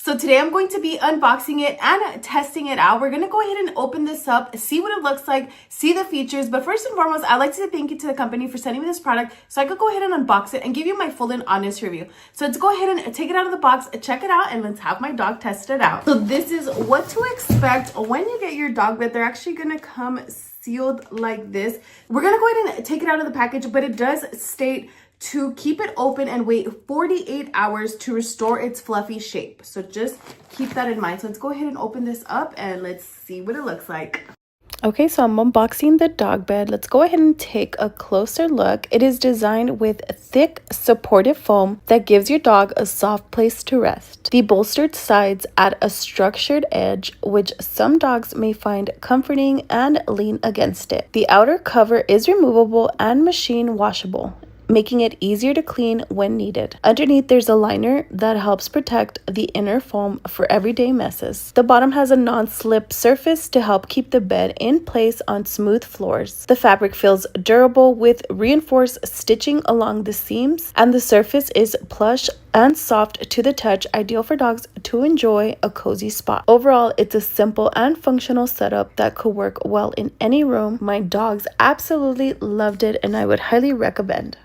So today I'm going to be unboxing it and testing it out. We're going to go ahead and open this up, see what it looks like, see the features. But first and foremost, I'd like to say thank you to the company for sending me this product so I could go ahead and unbox it and give you my full and honest review. So let's go ahead and take it out of the box, check it out, and let's have my dog test it out. So this is what to expect when you get your dog bed. They're actually going to come sealed like this. We're going to go ahead and take it out of the package, but it does state to keep it open and wait 48 hours to restore its fluffy shape. So just keep that in mind. So let's go ahead and open this up and let's see what it looks like. Okay, so I'm unboxing the dog bed. Let's go ahead and take a closer look. It is designed with thick, supportive foam that gives your dog a soft place to rest. The bolstered sides add a structured edge, which some dogs may find comforting and lean against it. The outer cover is removable and machine washable, making it easier to clean when needed. Underneath, there's a liner that helps protect the inner foam for everyday messes. The bottom has a non-slip surface to help keep the bed in place on smooth floors. The fabric feels durable with reinforced stitching along the seams, and the surface is plush and soft to the touch, ideal for dogs to enjoy a cozy spot. Overall, it's a simple and functional setup that could work well in any room. My dogs absolutely loved it, and I would highly recommend.